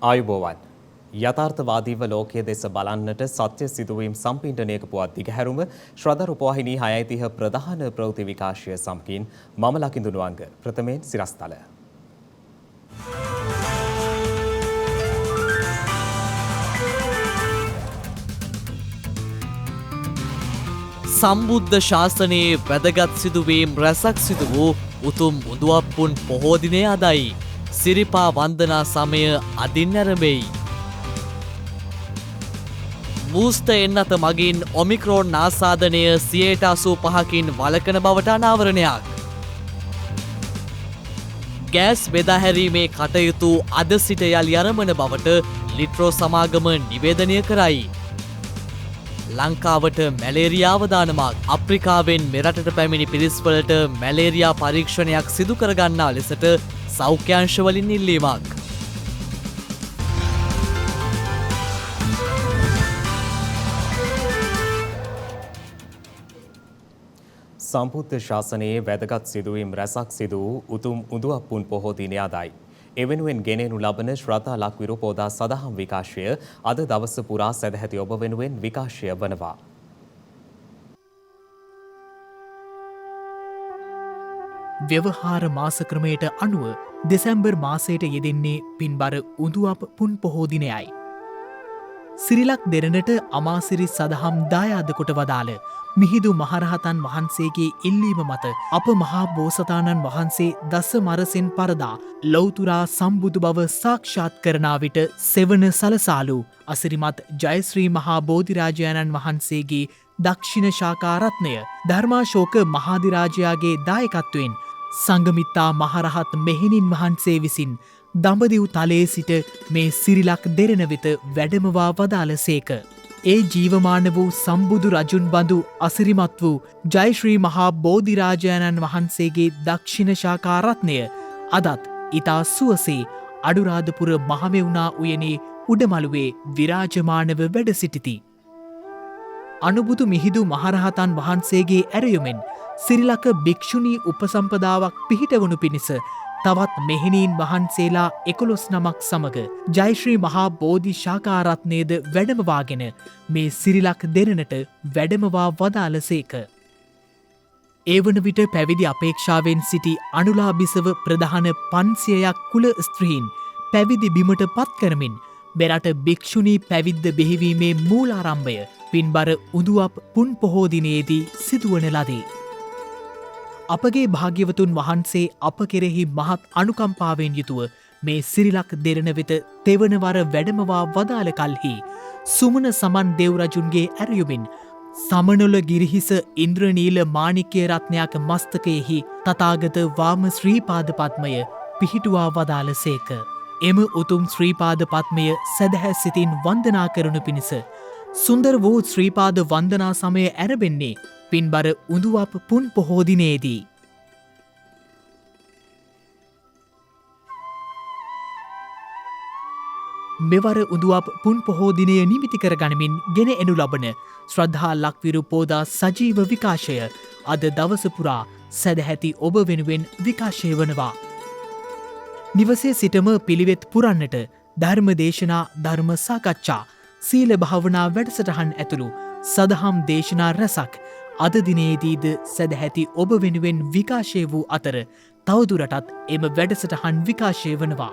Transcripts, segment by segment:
ආයුබෝවන් යථාර්ථවාදීව ලෝකයේ දෙස බලන්නට සත්‍ය සිදුවීම් සම්පින්ඩනයක පුවත් දිගහැරුම ශ්‍රද්ධා රූපවාහිනී 6:30 ප්‍රධාන ප්‍රවෘත්ති විකාශය සමගින් මම ලකිඳුණු අංග ප්‍රථමයෙන් සිරස්තල සම්බුද්ධ ශාසනයේ වැදගත් සිදුවීම් රැසක් සිදු වූ උතුම් උදුවප්පුන් පොහෝ දිනය අදයි. සිරිපා වන්දනා සමය අදින් ඇරඹෙයි. බූස්ටර් එන්නත මගින් ඔමික්‍රෝන් ආසාදනය 85%කින් වළකන බවට අනාවරණයක්. ගෑස් බෙදා හැරීමේ කටයුතු අද සිට යලි ආරම්භන බවට ලිට්‍රෝ සමාගම නිවේදනය කරයි. ලංකාවට මැලේරියා අවදානමක්. අප්‍රිකාවෙන් මෙරටට පැමිණි පිරිස්වලට මැලේරියා පරීක්ෂණයක් සිදු කරගන්නා ලෙසට සෞඛ්‍යාංශවලින් ඉල්ලීමක්. සම්බුද්ධ ශාසනයේ වැදගත් සිදුවීම් රැසක් සිදු වූ උතුම් උදුවප්පුන් පොහෝ දිනය අදයි. එවෙනුවෙන් ගෙනෙනු ලබන ශ්‍රද්ධා ලක්විරු පෝදා සදහම් විකාශය අද දවස පුරා සැදැහැති ඔබ වෙනුවෙන් විකාශය වනවා. ව්‍යවහාර මාස ක්‍රමයට අනුව දෙසැම්බර් මාසයට යෙදෙන්නේ පින්බර උඳුවප් පුන් පොහෝ දිනයයි. සිරිලක් දෙරණට අමාසිරි සදහම් දායාද කොට වදාළ මිහිදු මහරහතන් වහන්සේගේ ඉල්ලීම මත අප මහා බෝසතාණන් වහන්සේ දස මරසින් පරදා ලෞතුරා සම්බුදු බව සාක්ෂාත් කරනා විට සෙවන සලසාලු අසිරිමත් ජයශ්‍රී මහා බෝධිරාජයණන් වහන්සේගේ දක්ෂිණ ශාකාරත්නය ධර්මාශෝක මහාධිරාජයාගේ දායකත්වයෙන් සංගමිත්තා මහරහත් මෙහිණින් වහන්සේ විසින් දඹදිව් තලයේ සිට මේ සිරිලක් දෙරණ වෙත වැඩමවා වදාළ සේක. ඒ ජීවමාන වූ සම්බුදු රජුන් බඳු අසිරිමත් වූ ජයශ්‍රී මහා බෝධිරාජයණන් වහන්සේගේ දක්ෂිණ ශාකාරත්නය අදත් ඉතා සුවසේ අඩුරාධපුර මහමෙවුනා උයනේ උඩමළුවේ විරාජමානව වැඩ සිටිති. අනුබුදු මිහිදු මහරහතන් වහන්සේගේ ඇරයුමෙන් සිරිලක භික්ෂුණී උපසම්පදාවක් පිහිටවනු පිණිස තවත් මෙහෙණීන් වහන්සේලා 11 නමක් සමග ජයශ්‍රී මහා බෝධි ශාකාරත්නයේද වැඩමවාගෙන මේ සිරිලක් දෙරණට වැඩමවා වදාළ සේක. ඒ වන විට පැවිදි අපේක්ෂාවෙන් සිටි අනුලාභිසව ප්‍රධාන 500ක් කුල ස්ත්‍රීන් පැවිදි බිමට පත් කරමින් මෙරට භික්ෂුණී පැවිද්ද බෙහෙවීමේ මූලාරම්භය පින්බර උඳුවප් පුන් පොහෝ දිනයේදී සිදුවන ලදී. අපගේ භාග්‍යවතුන් වහන්සේ අප කෙරෙහි මහත් අනුකම්පාවෙන් යුතුව මේ සිරිලක් දෙරණ වෙත තෙවනවර වැඩමවා වදාළ කල්හි සුමන සමන් දෙව්රජුන්ගේ ඇරයුමින් සමනොල ගිරිහිස ඉන්ද්‍රනීල මාණික්‍ය රත්නයක් මස්තකයෙහි තථාගත වාම ශ්‍රීපාද පද්මය පිහිටුවා වදාළ සේක. එම උතුම් ශ්‍රීපාද පද්මය සැදැහැ සිතින් වන්දනා කරනු පිණිස සුන්දර වූ ශ්‍රීපාද වන්දනා සමය ඇරඹෙන්නේ පින්බර උඳුවප් පුන් පොහෝ දිනයේදී. මෙවර උඳුවප් පුන් පොහෝ දිනය නිමිති කර ගනිමින් ගෙන එනු ලබන ශ්‍රද්ධා ලක්විරු පෝදා සජීව විකාශය අද දවස පුරා සැදැහැති ඔබ වෙනුවෙන් විකාශය වනවා. නිවසේ සිටම පිළිවෙත් පුරන්නට ධර්ම දේශනා ධර්ම සාකච්ඡා සීල භාවනා වැඩසටහන් ඇතුළු සදහම් දේශනා රැසක් අද දිනේදීද සැදැහැති ඔබ වෙනුවෙන් විකාශය වූ අතර තවදුරටත් එම වැඩසටහන් විකාශය වනවා.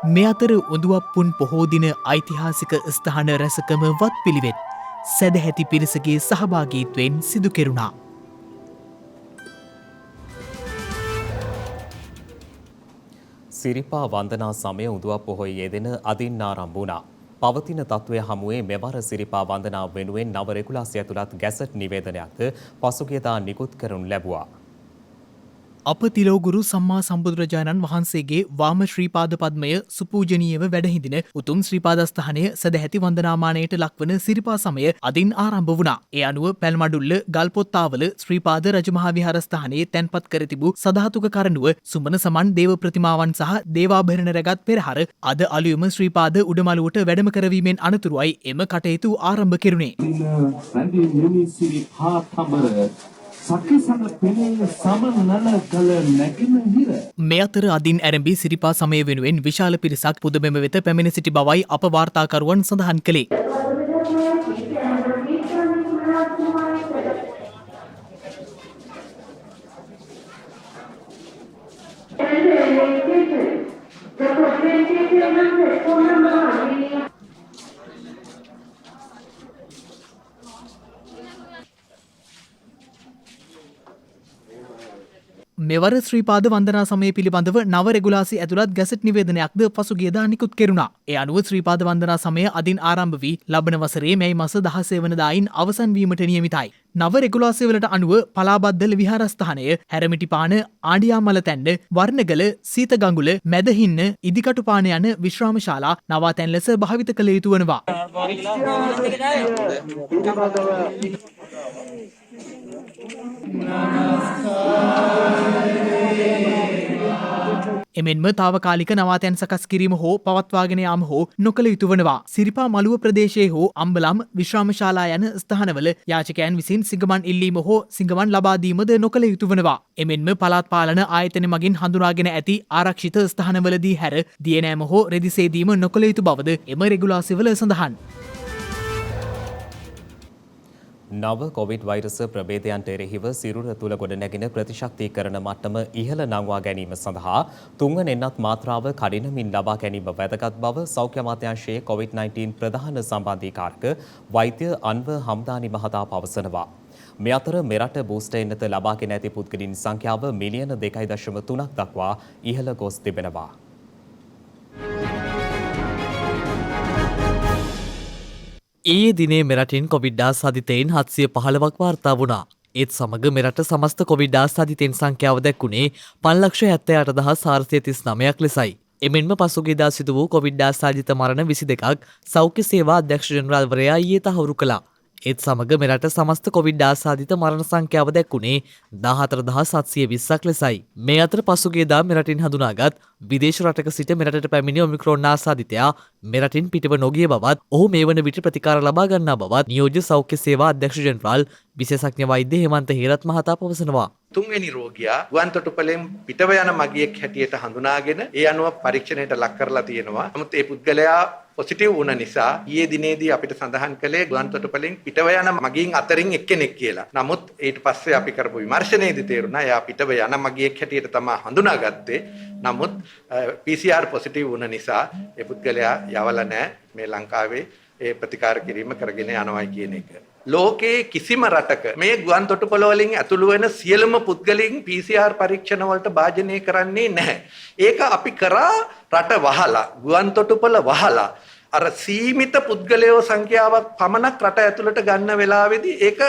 මේ අතර උඳුවප් පුන් පොහෝ දින ඓතිහාසික ස්ථාන රැසකම වත් පිළිවෙත් සැදැහැති පිරිසගේ සහභාගීත්වයෙන් සිදු කෙරුණා. සිරිපා වන්දනා සමය උඳුවප් පොහොය යෙදෙන අදින් ආරම්භ වුණා. පවතින තත්ත්වය හමුවේ මෙවර සිරිපා වන්දනා වෙනුවෙන් නව රෙගුලාසි ඇතුළත් ගැසට් නිවේදනයක්ද පසුගියදා නිකුත් කරනු ලැබුවා. අප තිලෝගුරු සම්මා සම්බුදුරජාණන් වහන්සේගේ වාම ශ්‍රීපාද පද්මය සුපූජනීයව වැඩහිඳින උතුම් ශ්‍රීපාදස්ථානය සැදැහැති වන්දනාමානයට ලක්වන සිරිපා සමය අදින් ආරම්භ වුණා. ඒ අනුව පැල්මඩුල්ල ගල්පොත්තාවල ශ්‍රීපාද රජමහා විහාරස්ථානයේ තැන්පත් කර තිබූ සධාතුක කරඬුව සුමන සමන් දේව ප්‍රතිමාවන් සහ දේවාභරණ රැගත් පෙරහර අද අලුයම ශ්‍රීපාද උඩමළුවට වැඩම කරවීමෙන් අනතුරුවයි එම කටයුතු ආරම්භ කෙරුණේ. සකසන පෙනේ සමනල කළ නැගෙනහිර මේ අතර අදින් ඇරඹී සිරිපා සමය වෙනුවෙන් විශාල පිරිසක් පුදබිම වෙත පැමිණ සිටි බවයි අප වාර්තාකරුවන් සඳහන් කළේ. මෙවර ශ්‍රීපාද වන්දනා සමය පිළිබඳව නව රෙගුලාසි ඇතුළත් ගැසට් නිවේදනයක්ද පසුගියදා නිකුත් කෙරුණා. ඒ අනුව ශ්‍රීපාද වන්දනා සමය අදින් ආරම්භ වී ලබන වසරේ මැයි මාස 16 වනදායින් අවසන් වීමට නියමිතයි. නව රෙගුලාසි වලට අනුව පලාබද්දල විහාරස්ථානය, හැරමිටිපාන, ආණ්ඩියාමල තැන්න, වර්ණගල, සීතගඟුල, මැදහින්න, ඉදිකටුපාන යන විශ්‍රාමශාලා නවාතැන් ලෙස භාවිත කළ යුතු වනවා. එමෙන්ම තාවකාලික නවාතැන් සකස් කිරීම හෝ පවත්වාගෙන යාම හෝ නොකළ යුතු වනවා. සිරිපා මළුව ප්‍රදේශයේ හෝ අම්බලම් විශ්‍රාමශාලා යන ස්ථානවල යාචකයන් විසින් සිඟමන් ඉල්ලීම හෝ සිඟමන් ලබා දීමද නොකළ යුතු වනවා. එමෙන්ම පළාත් පාලන ආයතන මගින් හඳුනාගෙන ඇති ආරක්ෂිත ස්ථානවලදී හැර දියනෑම හෝ රෙදිසේදීම නොකළ යුතු බවද එම රෙගුලාසිවල සඳහන්. නව කොවිඩ් වෛරස ප්‍රභේදයන්ට එරෙහිව සිරුර තුළ ගොඩනැගෙන ප්‍රතිශක්තිකරණ මට්ටම ඉහළ නංවා ගැනීම සඳහා තුන්වන එන්නත් මාත්‍රාව කඩිනමින් ලබා ගැනීම වැදගත් බව සෞඛ්‍ය අමාත්‍යාංශයේ COVID-19 ප්‍රධාන සම්බන්ධීකාරක වෛද්‍ය අන්ව හම්දානි මහතා පවසනවා. මේ අතර මෙරට බූස්ටර් එන්නත ලබාගෙන ඇති පුද්ගලයන් සංඛ්‍යාව මිලියන 2.3ක් දක්වා ඉහළ ගොස් තිබෙනවා. ඊයේ දිනේ මෙරටින් කොවිඩ් ආසාදිතයින් 715ක් වාර්තා වුණා. ඒත් සමග මෙරට සමස්ත කොවිඩ් ආසාදිතයින් සංඛ්‍යාව දැක්ුණේ 5,78,439ක් ලෙසයි. එමෙන්ම පසුගියදා සිදු වූ කොවිඩ් ආසාදිත මරණ 22ක් සෞඛ්‍ය සේවා අධ්‍යක්ෂ ජනරාල්වරයා ඊයේ තහවුරු කළා. ඒත් සමග මෙරට සමස්ත කොවිඩ් ආසාදිත මරණ සංඛ්‍යාව දැක්ුණේ 14,720ක් ලෙසයි. මේ අතර පසුගියදා මෙරටින් හඳුනාගත් විදේශ රටක සිට මෙරටට පැමිණි ඔමික්‍රෝන් ආසාදිතයා මෙරටින් පිටව නොගිය බවත් ඔහු මේ වන විට ප්‍රතිකාර ලබා ගන්නා බවත් නියෝජ්‍ය සෞඛ්‍ය සේවා අධ්‍යක්ෂ ජෙනරාල් විශේෂඥ වෛද්‍ය හේමන්ත හේරත් මහතා පවසනවා. තුන්වෙනි රෝගියා ගුවන්තොටුපළෙන් පිටව යන මගියෙක් හැටියට හඳුනාගෙන ඒ අනුව පරීක්ෂණයට ලක් කරලා තියෙනවා. නමුත් ඒ පුද්ගලයා පොසිටිව් වුණ නිසා ඊයේ දිනේදී අපිට සඳහන් කළේ ගුවන්තොටුපළෙන් පිටව යන මගීන් අතරින් එක්කෙනෙක් කියලා. නමුත් ඊට පස්සේ අපි කරපු විමර්ශනයේදී තේරුණා එයා පිටව යන මගියෙක් හැටියට තමයි හඳුනාගත්තේ. නමුත් PCR පොසිටිව් වුණ නිසා ඒ පුද්ගලයා යවලා නැහැ මේ ලංකාවේ ඒ ප්‍රතිකාර කිරීම කරගෙන යනවායි කියන එක. ලෝකයේ කිසිම රටක මේ ගුවන් තොටුපළ වලින් ඇතුළු වෙන සියලුම පුද්ගලයන් PCR පරීක්ෂණ වලට භාජනය කරන්නේ නැහැ. ඒක අපි කරා රට වහලා ගුවන් තොටුපළ වහලා අර සීමිත පුද්ගලයෝ සංඛ්‍යාවක් පමණක් රට ඇතුළට ගන්න වෙලාවේදී ඒක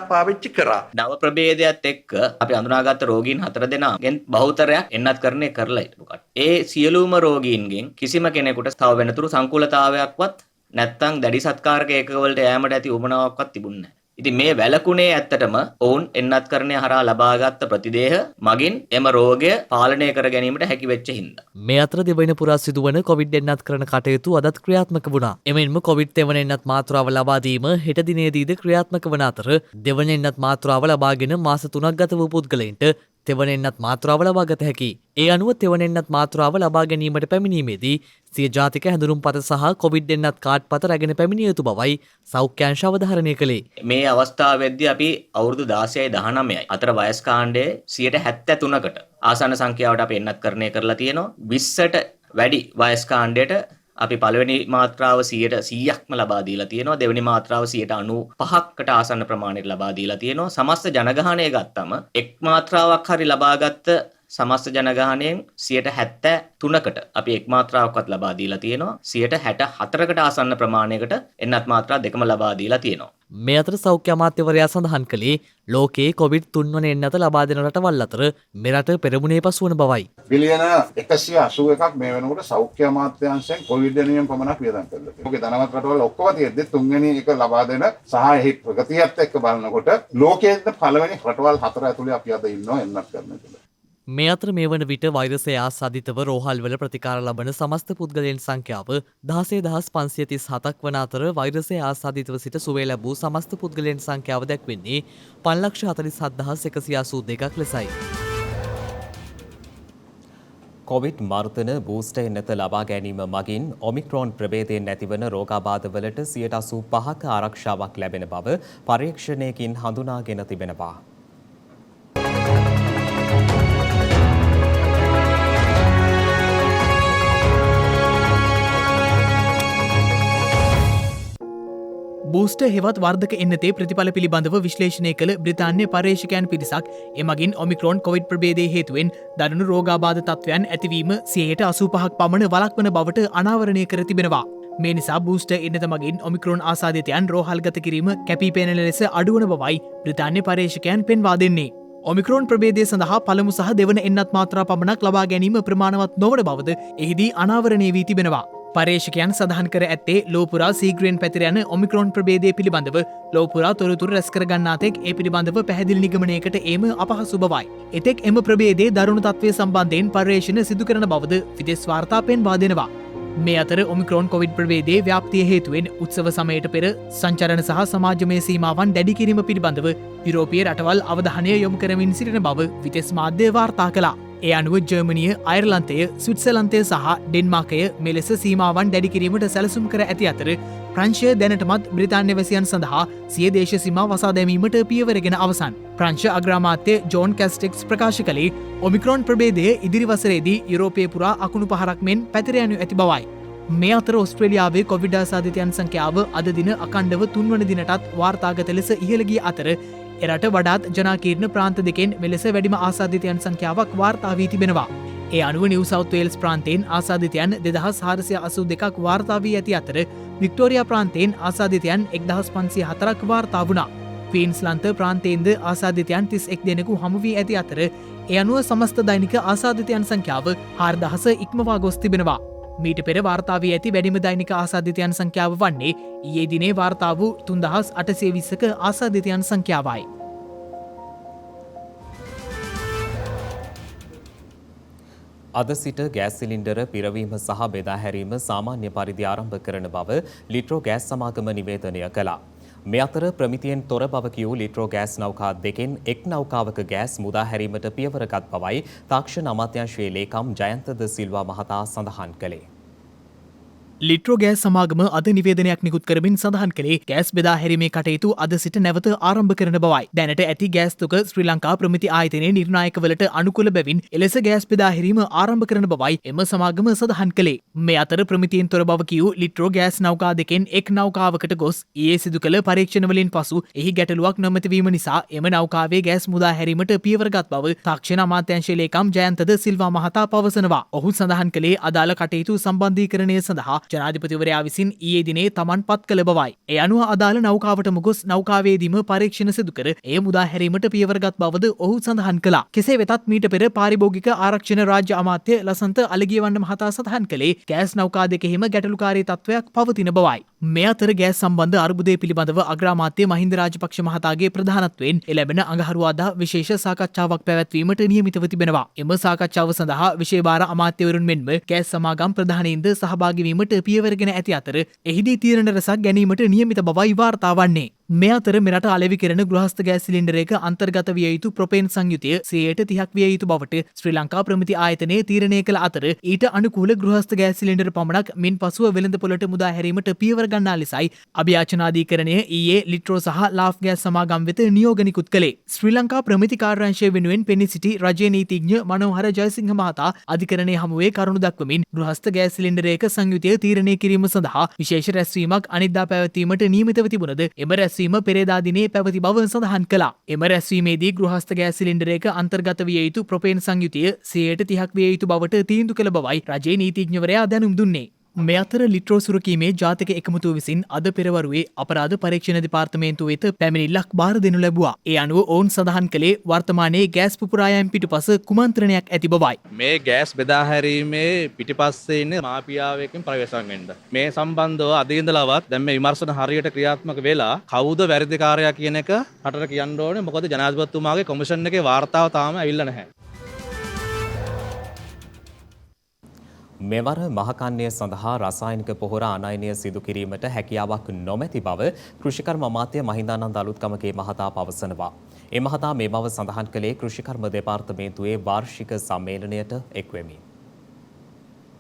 පාවිච්චි කරා. නව ප්‍රභේදයත් එක්ක අපි අඳුනාගත්ත රෝගීන් 4 දෙනාගෙන් බහුතරයක් එන්නත්කරණය කරලා හිටපු කට. ඒ සියලුම රෝගීන්ගෙන් කිසිම කෙනෙකුට තව වෙනතුරු සංකූලතාවයක්වත් නැත්තම් දැඩි සත්කාරක ඒකකවලට යෑමට ඇති උවමනාවක්වත් තිබුණේ නැහැ. ඉතින් මේ වැළකුණේ ඇත්තටම ඔවුන් එන්නත්කරණය හරහා ලබාගත් ප්‍රතිදේහ මගින් එම රෝගය පාලනය කර ගැනීමට හැකි වෙච්ච හින්දා. මේ අතර දෙවන පුරා සිදුවන කොවිඩ් එන්නත්කරණ කටයුතු අදත් ක්‍රියාත්මක වුණා. එමෙන්ම කොවිඩ් තෙවන එන්නත් මාත්‍රාව ලබා දීම හෙට දිනේදීද ක්‍රියාත්මක වන අතර දෙවන එන්නත් මාත්‍රාව ලබාගෙන මාස 3ක් ගත වූ පුද්ගලයින්ට තෙවන එන්නත් මාත්‍රාව ලබා ගත හැකියි. ඒ අනුව තෙවන එන්නත් මාත්‍රාව ලබා ගැනීමට පැමිණීමේදී සිය ජාතික හැඳුනුම්පත සහ කොවිඩ් එන්නත් කාඩ් පත රැගෙන පැමිණිය යුතු බවයි සෞඛ්‍යාංශ අවධාරණය කළේ. මේ අවස්ථාවේදී අපි අවුරුදු 16යි 19යි අතර වයස් කාණ්ඩයේ 73%කට ආසන්න සංඛ්‍යාවට අපි එන්නත්කරණය කරලා තියෙනවා. 20ට වැඩි වයස් කාණ්ඩයට අපි පළවෙනි මාත්‍රාව 100%ක්ම ලබා දීලා තියෙනවා. දෙවෙනි මාත්‍රාව 95%කට ආසන්න ප්‍රමාණයට ලබා දීලා තියෙනවා. සමස්ත ජනගහනය ගත්තම එක් මාත්‍රාවක් හරි ලබාගත්ත සමස්ත ජනගහනයෙන් 73%කට අපි එක් මාත්‍රාවක්වත් ලබා දීලා තියෙනවා. 64%කට ආසන්න ප්‍රමාණයකට එන්නත් මාත්‍රා දෙකම ලබා දීලා තියෙනවා. මේ අතර සෞඛ්‍ය අමාත්‍යවරයා සඳහන් කළේ ලෝකයේ කොවිඩ් 3 වන එන්නත ලබා දෙන රටවල් අතර මෙරට පෙරමුණේ පසු වන බවයි. බිලියන 181ක් මේ වෙනකොට සෞඛ්‍ය අමාත්‍යාංශයෙන් කොවිඩ් වෙනුවෙන් පමණක් වියදම් කරලා තියෙනවා. ඔකේ ධනවත් රටවල් ඔක්කොම තියෙද්දි තුන්වෙනි එක ලබා දෙන සහ එහි ප්‍රගතියත් එක්ක බලනකොට ලෝකයේ පළවෙනි රටවල් 4 ඇතුලේ අපි අද ඉන්නවා එන්නත් කරන එක. මේ අතර මේ වන විට වෛරසය ආසාදිතව රෝහල්වල ප්‍රතිකාර ලබන සමස්ත පුද්ගලයන් සංඛ්‍යාව 16,537ක් වන අතර වෛරසය ආසාදිතව සිට සුවය ලැබූ සමස්ත පුද්ගලයන් සංඛ්‍යාව දැක්වෙන්නේ 5,47,182ක් ලෙසයි. කොවිඩ් මර්ධන බූස්ටර් එන්නත ලබා ගැනීම මගින් ඔමික්‍රෝන් ප්‍රභේදයෙන් නැතිවන රෝගාබාධවලට 85%ක ආරක්ෂාවක් ලැබෙන බව පරීක්ෂණයකින් හඳුනාගෙන තිබෙනවා. බූස්ට හෙවත් වර්ධක එන්නතේ ප්‍රතිඵල පිළිබඳව විශ්ලේෂණය කළ බ්‍රිතාන්‍ය පර්යේෂකයන් පිරිසක් එමගින් ඔමික්‍රෝන් කොවිඩ් ප්‍රභේදය හේතුවෙන් දරුණු රෝගාබාධ තත්ත්වයන් ඇතිවීම 85% පමණ වළක්වන බවට අනාවරණය කර තිබෙනවා. මේ නිසා බූස්ට එන්නත මගින් ඔමික්‍රෝන් ආසාදිතයන් රෝහල්ගත කිරීම කැපී පෙනෙන ලෙස අඩුවන බවයි බ්‍රිතාන්‍ය පර්යේෂකයන් පෙන්වා දෙන්නේ. ඔමික්‍රෝන් ප්‍රභේදය සඳහා පළමු සහ දෙවන එන්නත් මාත්‍රා පමණක් ලබා ගැනීම ප්‍රමාණවත් නොවන බවද එහිදී අනාවරණය වී තිබෙනවා. පර්යේෂකයන් සඳහන් කර ඇත්තේ ලෝපුරා සීග්‍රයෙන් පැතිර යන ඔමික්‍රෝන් ප්‍රභේදය පිළිබඳව ලෝපුරා තොරතුරු රැස් කර ගන්නාතෙක් ඒ පිළිබඳව පැහැදිලි නිගමනයකට ඒම අපහසු බවයි. එතෙක් එම ප්‍රභේදයේ දරුණු තත්ත්වය සම්බන්ධයෙන් පර්යේෂණ සිදු කරන බවද විදෙස් වාර්තා පෙන්වා දෙනවා. මේ අතර ඔමික්‍රෝන් කොවිඩ් ප්‍රභේදයේ ව්‍යාප්තිය හේතුවෙන් උත්සව සමයට පෙර සංචරණ සහ සමාජමය සීමාවන් දැඩි කිරීම පිළිබඳව යුරෝපීය රටවල් අවධානය යොමු කරමින් සිටින බව විදෙස් මාධ්‍ය වාර්තා කළා. ඒ අනුව ජර්මනිය, අයර්ලන්තය, ස්විට්සර්ලන්තය සහ ඩෙන්මාර්කය මෙලෙස සීමාවන් දැඩි කිරීමට සැලසුම් කර ඇති අතර ප්‍රංශය දැනටමත් බ්‍රිතාන්‍ය වැසියන් සඳහා සිය දේශ සීමා වසා දැමීමට පියවරගෙන අවසන්. ප්‍රංශ අග්‍රාමාත්‍ය ජෝන් කැස්ටෙක්ස් ප්‍රකාශ කළේ ඔමික්‍රෝන් ප්‍රභේදය ඉදිරි වසරේදී යුරෝපය පුරා අකුණු පහරක් මෙන් පැතිර යනු ඇති බවයි. මේ අතර ඔස්ට්‍රේලියාවේ කොවිඩ් ආසාදිතයන් සංඛ්‍යාව අද දින අකණ්ඩව 3 වන දිනටත් වාර්තාගත ලෙස ඉහළ ගිය අතර එරට වඩාත් ජනාකීර්ණ ප්‍රාන්ත දෙකෙන් මෙලෙස වැඩිම ආසාදිතයන් සංඛ්‍යාවක් වාර්තා වී තිබෙනවා. ඒ අනුව නිව් සවුත් වේල්ස් ප්‍රාන්තයෙන් ආසාදිතයන් 2482ක් වාර්තා වී ඇති අතර වික්ටෝරියා ප්‍රාන්තයෙන් ආසාදිතයන් 1504ක් වාර්තා වුණා. ක්වීන්ස්ලන්ත ප්‍රාන්තයෙන්ද ආසාදිතයන් 31 දෙනෙකු හමු වී ඇති අතර ඒ අනුව සමස්ත දෛනික ආසාදිතයන් සංඛ්‍යාව 4000 ඉක්මවා ගොස් තිබෙනවා. මීට පෙර වාර්තා වී ඇති වැඩිම දෛනික ආසාදිතයන් සංඛ්‍යාව වන්නේ ඊයේ දිනේ වාර්තා වූ 3820ක ආසාදිතයන් සංඛ්‍යාවයි. අද සිට ගෑස් සිලින්ඩර පිරවීම සහ බෙදා හැරීම සාමාන්‍ය පරිදි ආරම්භ කරන බව ලිට්‍රෝ ගෑස් සමාගම නිවේදනය කළා. මේ අතර ප්‍රමිතියෙන් තොර බව කියූ ලිට්‍රෝ ගෑස් නෞකා දෙකෙන් එක් නෞකාවක ගෑස් මුදා හැරීමට පියවරගත් බවයි තාක්ෂණ අමාත්‍යාංශයේ ලේකම් ජයන්ත ද සිල්වා මහතා සඳහන් කළේ. ලිට්‍රෝ ගෑස් සමාගම අද නිවේදනයක් නිකුත් කරමින් සඳහන් කළේ ගෑස් බෙදා හැරීමේ කටයුතු අද සිට නැවත ආරම්භ කරන බවයි. දැනට ඇති ගෑස් තුක ශ්‍රී ලංකා ප්‍රමිති ආයතනයේ නිර්ණායකවලට අනුකූල බැවින් එලෙස ගෑස් බෙදා හැරීම ආරම්භ කරන බවයි එම සමාගම සඳහන් කළේ. මේ අතර ප්‍රමිතියෙන් තොර බව කියූ ලිට්‍රෝ ගෑස් නෞකා දෙකෙන් එක් නෞකාවකට ගොස් ඊයේ සිදු කළ පරීක්ෂණවලින් පසු එහි ගැටලුවක් නොමැතිවීම නිසා එම නෞකාවේ ගෑස් මුදා හැරීමට පියවරගත් බව තාක්ෂණ අමාත්‍යාංශයේ ලේකම් ජයන්ත ද සිල්වා මහතා පවසනවා. ඔහු සඳහන් කළේ අදාළ කටයුතු සම්බන්ධීකරණය සඳහා ජනාධිපතිවරයා විසින් ඊයේ දිනේ තමන් පත් කළ බවයි. ඒ අනුව අදාළ නෞකාවටම ගොස් නෞකාවේදීම පරීක්ෂණ සිදු කර එය මුදා හැරීමට පියවරගත් බවද ඔහු සඳහන් කළා. කෙසේ වෙතත් මීට පෙර පාරිභෝගික ආරක්ෂණ රාජ්‍ය අමාත්‍ය ලසන්ත අලගියවන්න මහතා සඳහන් කළේ ගෑස් නෞකා දෙකෙහිම ගැටලුකාරී තත්ත්වයක් පවතින බවයි. මේ අතර ගෑස් සම්බන්ධ අර්බුදය පිළිබඳව අග්‍රාමාත්‍ය මහින්ද රාජපක්ෂ මහතාගේ ප්‍රධානත්වයෙන් එළැබෙන අඟහරුවාදා විශේෂ සාකච්ඡාවක් පැවැත්වීමට නියමිතව තිබෙනවා. එම සාකච්ඡාව සඳහා විශේෂ භාර අමාත්‍යවරුන් මෙන්ම ගෑස් සමාගම් ප්‍රධානීන්ද සහභාගී වීමට පියවරගෙන ඇති අතර එහිදී තීරණ රැසක් ගැනීමට නියමිත බවයි වාර්තා වන්නේ. මේ අතර මෙරට අලෙවි කෙරෙන ගෘහස්ත ගෑස් සිලින්ඩරයක අන්තර්ගත විය යුතු ප්‍රොපේන් සංයුතිය 30% විය යුතු බවට ශ්‍රී ලංකා ප්‍රමිති ආයතනයේ තීරණය කළ අතර ඊට අනුකූල ගෘහස්ත ගෑස් සිලින්ඩර පමණක් මින් පසුව වෙළඳපොළට මුදා හැරීමට පියවර ගන්නා ලෙසයි අභියාචනාධිකරණය ඊයේ ලිට්‍රෝ සහ ලාෆ් ගෑස් සමාගම් වෙත නියෝග නිකුත් කළේ. ශ්‍රී ලංකා ප්‍රමිති කාර්යාංශය වෙනුවෙන් පෙනී සිටි රජයේ නීතිඥ මනෝහර ජයසිංහ මහතා අධිකරණයේ හමුවේ කරුණු දක්වමින් ගෘහස්ත ගෑස් සිලින්ඩරයක සංයුතිය තීරණය කිරීම සඳහා විශේෂ රැස්වීමක් අනිද්දා පැවැත්වීමට නියමිතව තිබුණද එම රැස්වීම පෙරේදා දිනේ පැවති බව සඳහන් කළා. එම රැස්වීමේදී ගෘහස්ත ගෑස් සිලින්ඩරයක අන්තර්ගත විය යුතු ප්‍රොපේන් සංයුතිය 30% විය යුතු බවට තීන්දුව කළ බවයි රජයේ නීතිඥවරයා දැනුම් දුන්නේ. මේ අතර ලිට්‍රෝ සුරකීමේ ජාතික එකමුතුව විසින් අද පෙරවරුවේ අපරාධ පරීක්ෂණ දෙපාර්තමේන්තුව වෙත පැමිණිල්ලක් බාර දෙනු ලැබුවා. ඒ අනුව ඔවුන් සඳහන් කළේ වර්තමානයේ ගෑස් පුපුරායම් පිටුපස කුමන්ත්‍රණයක් ඇති බවයි. මේ ගෑස් බෙදා හැරීමේ පිටිපස්සේ ඉන්න මාපියාවකින් ප්‍රවේශම් වෙන්න. මේ සම්බන්ධව අද ඉඳලාවත් දැන් මේ විමර්ශන හරියට ක්‍රියාත්මක වෙලා කවුද වැරදිකාරයා කියන එක රටට කියන්න ඕනේ. මොකද ජනාධිපතිතුමාගේ කොමිෂන් එකේ වාර්තාව තාම ඇවිල්ලා නැහැ. මෙවර මහකන්නය සඳහා රසායනික පොහොර අනයනය සිදු කිරීමට හැකියාවක් නොමැති බව කෘෂිකර්ම අමාත්‍ය මහින්දානන්ද අලුත්ගමගේ මහතා පවසනවා. ඒ මහතා මේ බව සඳහන් කළේ කෘෂිකර්ම දෙපාර්තමේන්තුවේ වාර්ෂික සම්මේලනයට එක්වෙමින්.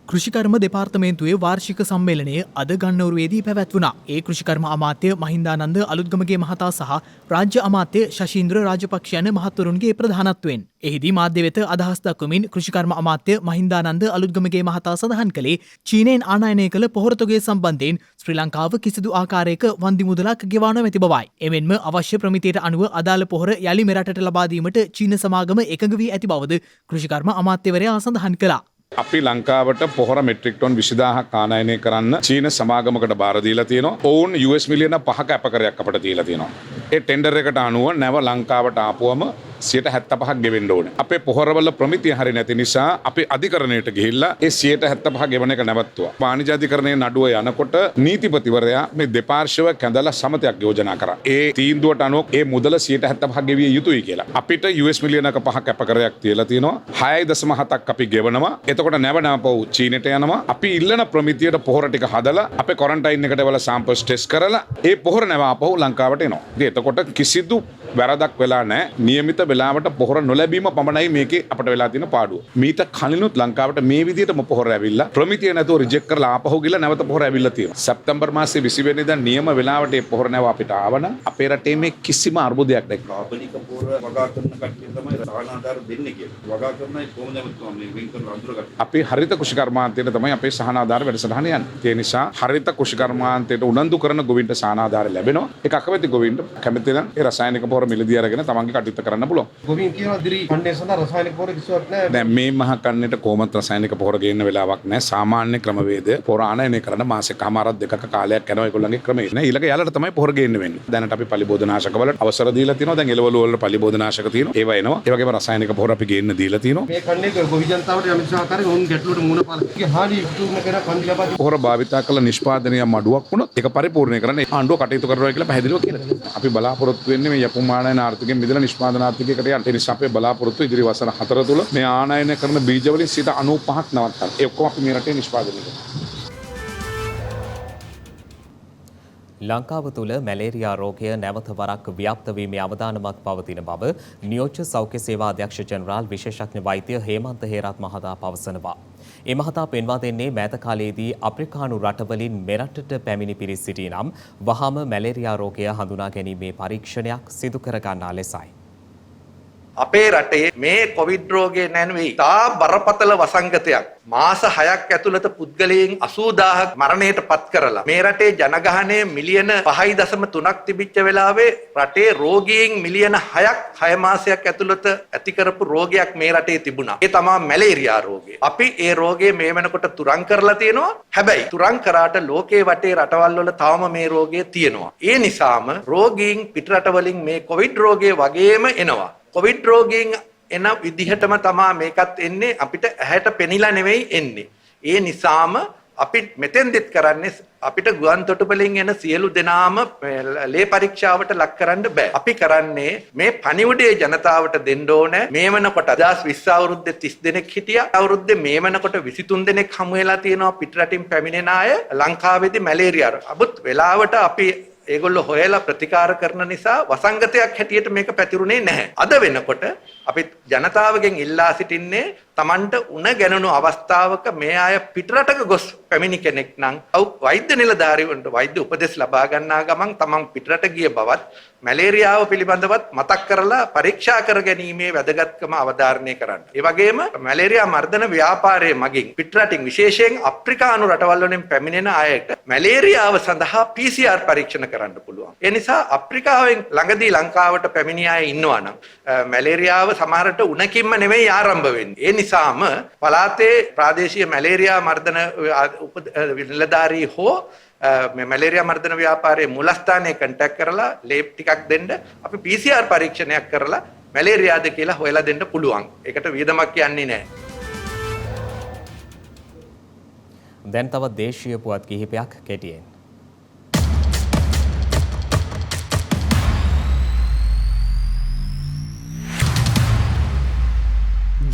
කෘෂිකර්ම දෙපාර්තමේන්තුවේ වාර්ෂික සම්මේලනය අද ගන්නවරුවේදී පැවැත්වුණා. ඒ කෘෂිකර්ම අමාත්‍ය මහින්දානන්ද අලුත්ගමගේ මහතා සහ රාජ්‍ය අමාත්‍ය ශෂීන්ද්‍ර රාජපක්ෂ යන මහත්වරුන්ගේ ප්‍රධානත්වයෙන්. එහිදී මාධ්‍ය වෙත අදහස් දක්වමින් කෘෂිකර්ම අමාත්‍ය මහින්දානන්ද අලුත්ගමගේ මහතා සඳහන් කළේ චීනයෙන් ආනයනය කළ පොහොරතොගේ සම්බන්ධයෙන් ශ්‍රී ලංකාව කිසිදු ආකාරයක වන්දි මුදලක් ගෙවා නොමැති බවයි. එමෙන්ම අවශ්‍ය ප්‍රමිතියට අනුව අදාළ පොහොර යලි මෙරටට ලබා දීමට චීන සමාගම එකඟ වී ඇති බවද කෘෂිකර්ම අමාත්‍යවරයා සඳහන් කළා. අපි ලංකාවට පොහොර මෙට්‍රික් ටොන් 20000ක් ආනයනය කරන්න චීන සමාගමකට බාර දීලා තියෙනවා. ඔවුන් US මිලියන 5ක අපකරයක් අපට දීලා තියෙනවා. ඒ ටෙන්ඩර් එකට අනුව නැව ලංකාවට ආපුවම 75%ක් ගෙවෙන්න ඕනේ. අපේ පොහොරවල ප්‍රමිතිය හරිය නැති නිසා අපි අධිකරණයට ගිහිල්ලා ඒ 75% ගෙවන එක නැවතුවා. වාණිජ්‍ය අධිකරණයේ නඩුව යනකොට නීතිපතිවරයා මේ දෙපාර්ශ්ව කැඳලා සමතයක් යෝජනා කරා. ඒ තීන්දුවට අනුව ඒ මුදල 75% ගෙවිය යුතුයි කියලා. අපිට US මිලියනක 5ක් අපකරයක් තියලා තියෙනවා. 6.7ක් අපි ගෙවනවා. එතකොට නැව නැවපව් චීනෙට යනවා. අපි ඉල්ලන ප්‍රමිතියට පොහොර ටික හදලා අපේ ක්වොරන්ටයින් එකට වල සාම්පල්ස් ටෙස්ට් කරලා ඒ පොහොර නැව ආපහු ලංකාවට එනවා. ඉතින් එතකොට කිසිදු වැරදක් වෙලා නැහැ. නියමිත වෙලාවට පොහොර නොලැබීම පමණයි මේකේ අපිට වෙලා තියෙන පාඩුව. මීට කලිනුත් ලංකාවට මේ විදිහටම පොහොර ඇවිල්ලා ප්‍රමිතිය නැතුව රිජෙක්ට් කරලා ආපහු ගිහලා නැවත පොහොර ඇවිල්ලා තියෙනවා. සැප්තැම්බර් මාසේ 20 වෙනිදා නියම වෙලාවට මේ පොහොර නැව අපිට ආවනම් අපේ රටේ මේ කිසිම අර්බුදයක් නැහැ. කාබනික පොහොර වගා කරන කට්ටිය තමයි සහනාධාර දෙන්නේ කියලා. වගා කරනයි කොහොමද මේ වෙන් කරන අඳුරගන්නේ. අපි හරිත කෘෂිකර්මාන්තයට තමයි අපේ සහනාධාර වැඩසටහන යන්නේ. ඒ නිසා හරිත කෘෂිකර්මාන්තයට උනන්දු කරන ගොවින්ට සහනාධාර ලැබෙනවා. ඒක අකමැති ගොවින්ට කැමති නම් ඒ රසායනික පොහොර මිලදී අරගෙන තමන්ගේ කටයුත්ත කරන්න පුළුවන්. ගොවින් කියනවා දිරි ෆන්ඩේ සඳහා රසායනික පොහොර කිසිවක් නැහැ. දැන් මේ මහ කන්නේට කොහොමද රසායනික පොහොර ගේන්න වෙලාවක් නැහැ. සාමාන්‍ය ක්‍රමවේදය පොහොර ආනයනය කරන මාසෙකමාරක් දෙකක කාලයක් යනවා ඒගොල්ලන්ගේ ක්‍රමය. නේ ඊළඟ යාලට තමයි පොහොර ගේන්න වෙන්නේ. දැනට අපි පලිබෝධනාශක වලට අවසර දීලා තියෙනවා. දැන් එළවලු වල පලිබෝධනාශක තියෙනවා. ඒවා එනවා. ඒ වගේම රසායනික පොහොර අපි ගේන්න දීලා තියෙනවා. මේ කන්නේ ගොවි ජනතාවට යම් සහකාරයෙන් උන් ගැටලුවට මුහුණ පාලා හානි තුන කරන කන්දි ලබා පොහොර භාවිතා කළ නිෂ්පාදනීය මඩුවක් වුණොත් ඒක පරිපූර්ණය කරන්න ආණ්ඩුව කටයුතු කරනවා කියලා පැහැදිලිව කියලා. අපි බලාපොරොත්තු වෙන්නේ මේ යපුම් ආනයන ආර්ථිකයෙන් මිදලා නිෂ්පාදන ආර්ථිකයකට යන්න. ඒ නිසා අපේ බලාපොරොත්තු ඉදිරි වසර 4 තුල මේ ආනයන කරන බීජ වලින් 95%ක් නවත්තන්න. ඒ ඔක්කොම අපි මේ රටේ නිෂ්පාදනය කරනවා. ලංකාව තුළ මැලේරියා රෝගය නැවත වරක් ව්‍යාප්ත වීමේ අවදානමක් පවතින බව නියෝජ්‍ය සෞඛ්‍ය සේවා අධ්‍යක්ෂ ජෙනරාල් විශේෂඥ වෛද්‍ය හේමන්ත හේරත් මහතා පවසනවා. ඒ මහතා පෙන්වා දෙන්නේ මෑත කාලයේදී අප්‍රිකානු රටවලින් මෙරටට පැමිණි පිරිස් සිටී නම් වහාම මැලේරියා රෝගය හඳුනා ගැනීමේ පරීක්ෂණයක් සිදු කර ගන්නා ලෙසයි. අපේ රටේ මේ කොවිඩ් රෝගය නැනුවේ තා බරපතල වසංගතයක් මාස 6ක් ඇතුළත පුද්ගලයන් 80000ක් මරණයට පත් කරලා මේ රටේ ජනගහනය මිලියන 5.3ක් තිබිච්ච වෙලාවේ රටේ රෝගීන් මිලියන 6ක් 6 මාසයක් ඇතුළත ඇති කරපු රෝගයක් මේ රටේ තිබුණා. ඒ තමයි මැලේරියා රෝගය. අපි ඒ රෝගය මේ වෙනකොට තුරන් කරලා තියෙනවා. හැබැයි තුරන් කරාට ලෝකේ වටේ රටවල් වල තවම මේ රෝගය තියෙනවා. ඒ නිසාම රෝගීන් පිටරට වලින් මේ කොවිඩ් රෝගය වගේම එනවා. කොවිඩ් රෝගීන් එන විදිහටම තමයි මේකත් එන්නේ අපිට ඇහැට පෙනිලා නෙවෙයි එන්නේ. ඒ නිසාම අපි මෙතෙන්දෙත් කරන්නේ අපිට ගුවන් තොටුපළින් එන සියලු දෙනාම ලේ පරීක්ෂාවට ලක් කරන්න බෑ. අපි කරන්නේ මේ පණිවුඩේ ජනතාවට දෙන්න ඕනේ. මේ වෙනකොට 2020 අවුරුද්දේ 30 දෙනෙක් හිටියා. අවුරුද්දේ මේ වෙනකොට 23 දෙනෙක් හමු වෙලා තියෙනවා පිටරටින් පැමිණෙන අය ලංකාවේදී මැලේරියා. අබුත් වෙලාවට අපි ඒගොල්ලෝ හොයලා ප්‍රතිකාර කරන නිසා වසංගතයක් හැටියට මේක පැතිරුනේ නැහැ. අද වෙනකොට අපි ජනතාවගෙන් ඉල්ලා සිටින්නේ Tamanට උණ ගැනුණු අවස්ථාවක මේ අය පිටරටක ගොස් පැමිණි කෙනෙක් නම් වෛද්‍ය නිලධාරීවන්ට වෛද්‍ය උපදෙස් ලබා ගන්නා ගමන් Taman පිටරට ගිය බවත් මැලේරියාව පිළිබඳවත් මතක් කරලා පරීක්ෂා කර ගැනීමේ වැදගත්කම අවධාරණය කරන්න. ඒ වගේම මැලේරියා මර්ධන ව්‍යාපාරයේ මගින් පිටරටින් විශේෂයෙන් අප්‍රිකානු රටවල් වලින් පැමිණෙන අයට මැලේරියාව සඳහා PCR පරීක්ෂණ කරන්න පුළුවන්. ඒ නිසා අප්‍රිකාවෙන් ළඟදී ලංකාවට පැමිණි අය ඉන්නවා නම් මැලේරියාව සමහරට උණකින්ම නෙවෙයි ආරම්භ වෙන්නේ. ඒ නිසාම පළාතේ ප්‍රාදේශීය මැලේරියා මර්ධන නිලධාරී හෝ මේ මැලේරියා මර්ධන ව්‍යාපාරයේ මූලස්ථානයේ කන්ටැක්ට් කරලා ලේබ් ටිකක් දෙන්න අපි PCR පරීක්ෂණයක් කරලා මැලේරියාද කියලා හොයලා දෙන්න පුළුවන්. ඒකට වියදමක් යන්නේ නැහැ. දැන් තවත් දේශීය පුවත් කිහිපයක් කෙටියෙන්.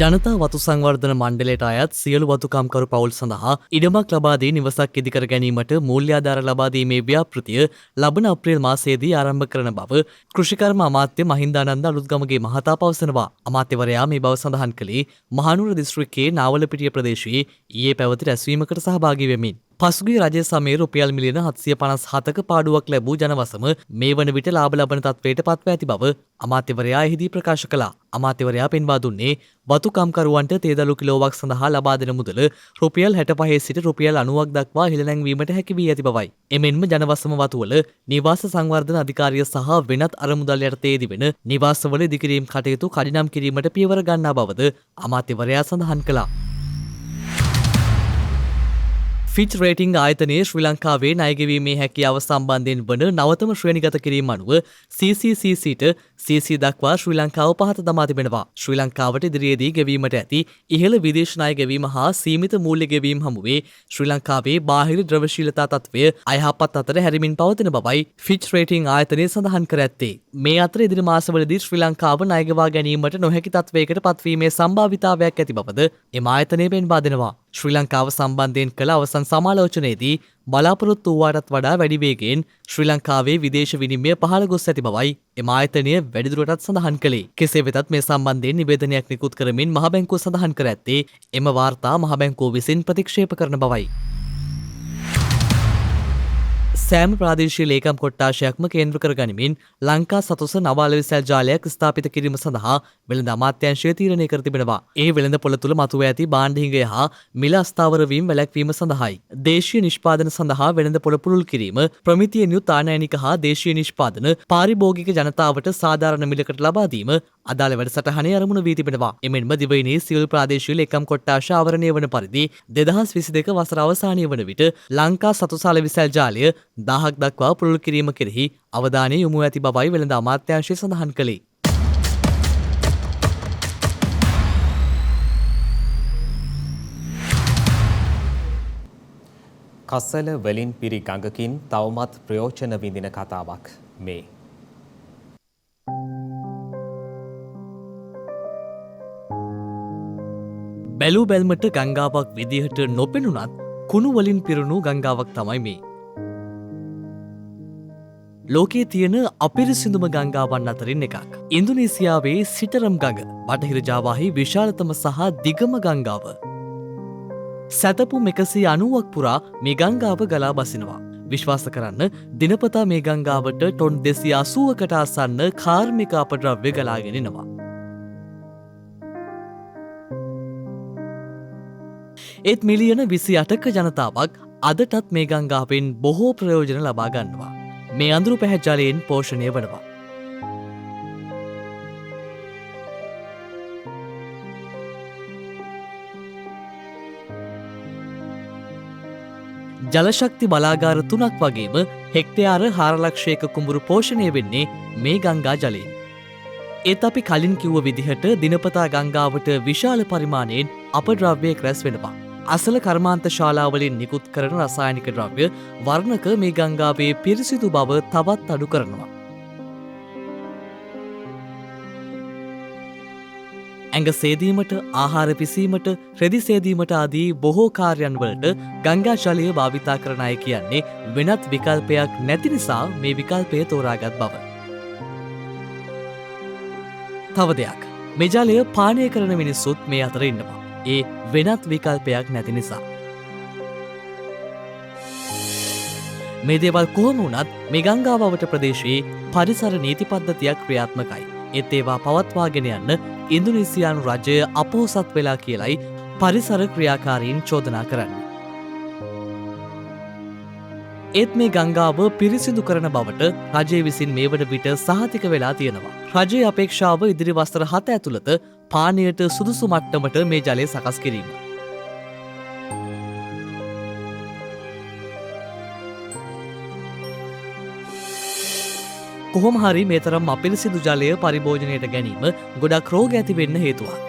ජනතා වතු සංවර්ධන මණ්ඩලයට අයත් සියලු වතුකම්කරු පවුල් සඳහා ඉඩමක් ලබා දී නිවසක් ඉදිකර ගැනීමට මූල්‍යාධාර ලබා දීමේ ව්‍යාපෘතිය ලබන අප්‍රේල් මාසයේදී ආරම්භ කරන බව කෘෂිකර්ම අමාත්‍ය මහින්දානන්ද අලුත්ගමගේ මහතා පවසනවා. අමාත්‍යවරයා මේ බව සඳහන් කළේ මහනුවර දිස්ත්‍රික්කයේ නාවලපිටිය ප්‍රදේශයේ ඊයේ පැවති රැස්වීමකට සහභාගී වෙමින්. පසුගිය රජය සමයේ රුපියල් මිලියන 757ක පාඩුවක් ලැබූ ජනවසම මේ වන විට ලාභ ලබන තත්වයට පත්ව ඇති බව අමාත්‍යවරයා එහිදී ප්‍රකාශ කළා. අමාත්‍යවරයා පෙන්වා දුන්නේ වතුකම්කරුවන්ට තේදළු කිලෝවක් සඳහා ලබා දෙන මුදල රුපියල් 65 සිට රුපියල් 90ක් දක්වා ඉහළ නැංවීමට හැකි වී ඇති බවයි. එමෙන්ම ජනවසම වතුවල නිවාස සංවර්ධන අධිකාරිය සහ වෙනත් අරමුදල් යටතේ දිවෙන නිවාසවල ඉදිකිරීම් කටයුතු කඩිනම් කිරීමට පියවර ගන්නා බවද අමාත්‍යවරයා සඳහන් කළා. ෆිච් රේටිං ආයතනයේ ශ්‍රී ලංකාවේ ණයගෙවීමේ හැකියාව සම්බන්ධයෙන් වන නවතම ශ්‍රේණිගත කිරීම අනුව CCCCට CC දක්වා ශ්‍රී ලංකාව පහත දමා තිබෙනවා. ශ්‍රී ලංකාවට ඉදිරියේදී ගෙවීමට ඇති ඉහළ විදේශ ණය ගෙවීම හා සීමිත මූල්‍ය ගෙවීම හමුවේ ශ්‍රී ලංකාවේ බාහිර ද්‍රවශීලතා තත්ත්වය අයහපත් අතර හැරිමින් පවතින බවයි ෆිච් රේටිං ආයතනය සඳහන් කර ඇත්තේ. මේ අතර ඉදිරි මාසවලදී ශ්‍රී ලංකාව ණය ගෙවා ගැනීමට නොහැකි තත්ත්වයකට පත්වීමේ සම්භාවිතාවයක් ඇති බවද එම ආයතනය පෙන්වා දෙනවා. ශ්‍රී ලංකාව සම්බන්ධයෙන් කළ අවසන් සමාලෝචනයේදී බලාපොරොත්තු වූවාටත් වඩා වැඩි වේගයෙන් ශ්‍රී ලංකාවේ විදේශ විනිමය පහළ ගොස් ඇති බවයි එම ආයතනය වැඩිදුරටත් සඳහන් කළේ. කෙසේ වෙතත් මේ සම්බන්ධයෙන් නිවේදනයක් නිකුත් කරමින් මහ බැංකුව සඳහන් කර ඇත්තේ එම වාර්තා මහ බැංකුව විසින් ප්‍රතික්ෂේප කරන බවයි. සෑම ප්‍රාදේශීය ලේකම් කොට්ටාශයක්ම කේන්ද්‍ර කර ගනිමින් ලංකා සතුස නවාලවිසැල් ජාලයක් ස්ථාපිත කිරීම සඳහා වෙළඳ අමාත්‍යාංශය තීරණය කර තිබෙනවා. ඒ වෙළඳ පොළ තුළ මතුව ඇති භාණ්ඩ හිඟය හා මිල අස්ථාවර වීම වැළැක්වීම සඳහායි. දේශීය නිෂ්පාදන සඳහා වෙළඳ පොළ පුළුල් කිරීම, ප්‍රමිතියෙන් යුත් ආනයනික හා දේශීය නිෂ්පාදන පාරිභෝගික ජනතාවට සාධාරණ මිලකට ලබා දීම අදාළ වැඩසටහනේ අරමුණ වී තිබෙනවා. එමෙන්ම දිවයිනේ සියලු ප්‍රාදේශීය ලේකම් කොට්ටාශ ආවරණය වන පරිදි 2022 වසර අවසානය වන විට ලංකා සතුස අලෙවිසැල් ජාලය 1000ක් දක්වා පුළුල් කිරීම කෙරෙහි අවධානය යොමු ඇති බවයි වෙළඳ අමාත්‍යාංශය සඳහන් කළේ. කසල වලින් පිරි ගඟකින් තවමත් ප්‍රයෝජන විඳින කතාවක් මේ. බැලූ බැල්මට ගංගාවක් විදිහට නොපෙනුනත් කුණු වලින් පිරුණු ගංගාවක් තමයි මේ. ලෝකයේ තියෙන අපිරිසිදුම ගංගාවන් අතරින් එකක්. ඉන්දුනීසියාවේ සිටරම් ගඟ බටහිර ජාවාහි විශාලතම සහ දිගම ගංගාව. සැතපු 190ක් පුරා මේ ගංගාව ගලා බසිනවා. විශ්වාස කරන්න දිනපතා මේ ගංගාවට ටොන් 280කට ආසන්න කාර්මික අපද්‍රව්‍ය ගලාගෙන එනවා. ඒත් මිලියන 28ක ජනතාවක් අදටත් මේ ගංගාවෙන් බොහෝ ප්‍රයෝජන ලබා ගන්නවා. මේ අඳුරු පැහැජලයෙන් පෝෂණය වනවා. ජලශක්ති බලාගාර 3ක් වගේම හෙක්ටයාර 4,00,000ක කුඹුරු පෝෂණය වෙන්නේ මේ ගංගා ජලයෙන්. ඒත් අපි කලින් කිව්ව විදිහට දිනපතා ගංගාවට විශාල පරිමාණයෙන් අපද්‍රව්‍යයක් රැස් වෙනවා. අසල කර්මාන්ත ශාලාවලින් නිකුත් කරන රසායනික ද්‍රව්‍ය වර්ණක මේ ගංගාවේ පිරිසිදු බව තවත් අඩු කරනවා. ඇඟ සේදීමට, ආහාර පිසීමට, රෙදි සේදීමට ආදී බොහෝ කාර්යයන් වලට ගංගා ජලය භාවිතා කරන අය කියන්නේ වෙනත් විකල්පයක් නැති නිසා මේ විකල්පය තෝරාගත් බව. තව දෙයක්, මේ ජලය පානය කරන මිනිස්සුත් මේ අතර ඉන්නවා. ඒ වෙනත් විකල්පයක් නැති නිසා. මේ දේවල් කොහොම වුණත් මේ ගංගාවවට ප්‍රදේශයේ පරිසර නීති පද්ධතියක් ක්‍රියාත්මකයි. ඒත් ඒවා පවත්වාගෙන යන්න ඉන්දුනීසියානු රජය අපොහොසත් වෙලා කියලයි පරිසර ක්‍රියාකාරීන් චෝදනා කරන්නේ. ඒත් මේ ගංගාව පිරිසිදු කරන බවට රජය විසින් මේ වන විට සහතික වෙලා තියෙනවා. රජයේ අපේක්ෂාව ඉදිරි වසර 7 ඇතුළත පානයට සුදුසු මට්ටමට මේ ජලය සකස් කිරීම. කොහොම හරි මේ තරම් අපිරිසිදු ජලය පරිභෝජනයට ගැනීම ගොඩක් රෝග ඇති වෙන්න හේතුවක්.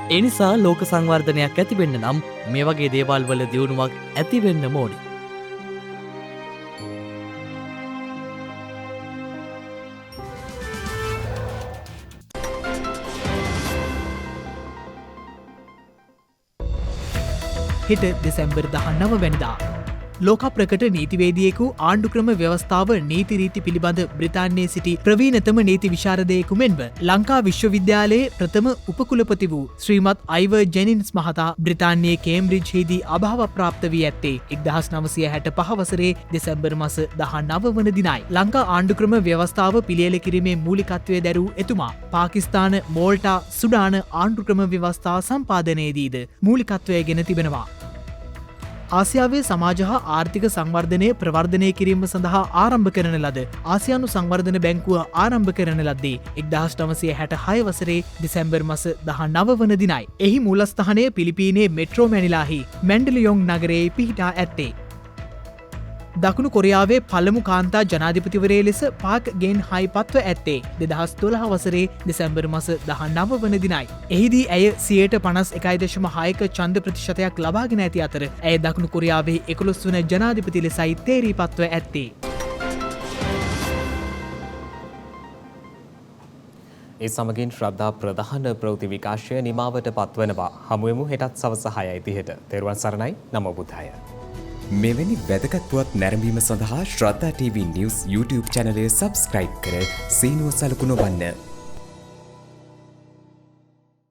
ඒ නිසා ලෝක සංවර්ධනයක් ඇති වෙන්න නම් මේ වගේ දේවල් වල දියුණුවක් ඇති වෙන්න ඕනේ. හෙට දෙසැම්බර් 19 වැනිදා. ලෝක ප්‍රකට නීතිවේදියෙකු ආණ්ඩුක්‍රම ව්‍යවස්ථාව නීතිරීති පිළිබඳ බ්‍රිතාන්‍යයේ සිටි ප්‍රවීණතම නීති විශාරදයෙකු මෙන්ම ලංකා විශ්වවිද්‍යාලයේ ප්‍රථම උපකුලපති වූ ශ්‍රීමත් අයිවර් ජෙනින්ස් මහතා බ්‍රිතාන්‍යයේ කේම්බ්‍රිජ්හිදී අභාව ප්‍රාප්ත වී ඇත්තේ 1965 වසරේ දෙසැම්බර් මාස 19 වන දිනයි. ලංකා ආණ්ඩුක්‍රම ව්‍යවස්ථාව පිළියෙල කිරීමේ මූලිකත්වය දැරූ එතුමා පාකිස්තාන, මෝල්ටා, සුඩාන ආණ්ඩුක්‍රම ව්‍යවස්ථා සම්පාදනයේදීද මූලිකත්වය ගෙන තිබෙනවා. ආසියාවේ සමාජ හා ආර්ථික සංවර්ධනය ප්‍රවර්ධනය කිරීම සඳහා ආරම්භ කරන ලද ආසියානු සංවර්ධන බැංකුව ආරම්භ කරන ලද්දේ 1966 වසරේ දෙසැම්බර් මාස 19 වන දිනයි. එහි මූලස්ථානය පිලිපීනේ මෙට්‍රෝ මැනිලාහි මැන්ඩලියොං නගරයේ පිහිටා ඇත්තේ. දකුණු කොරියාවේ පළමු කාන්තා ජනාධිපතිවරේ ලෙස පාක් ගෙන් හයි පත්ව ඇත්තේ 2012 වසරේ දෙසැම්බර් මාස 19 වන දිනයි. එහිදී ඇය 51.6% ඡන්ද ප්‍රතිශතයක් ලබාගෙන ඇති අතර ඇය දකුණු කොරියාවේ 11 වන ජනාධිපති ලෙසයි තේරී පත්ව ඇත්තේ. ඒ සමගින් ශ්‍රද්ධා ප්‍රධාන ප්‍රවෘත්ති විකාශය නිමාවට පත්වනවා. හමුවෙමු හෙටත් සවස 6:30ට. තෙරුවන් සරණයි. නමෝ බුද්ධාය. මෙවැනි වැදගත් පුවත් නැරඹීම සඳහා ශ්‍රද්ධා TV News YouTube channel එක subscribe කර සීනුව සලකුණ වන්න.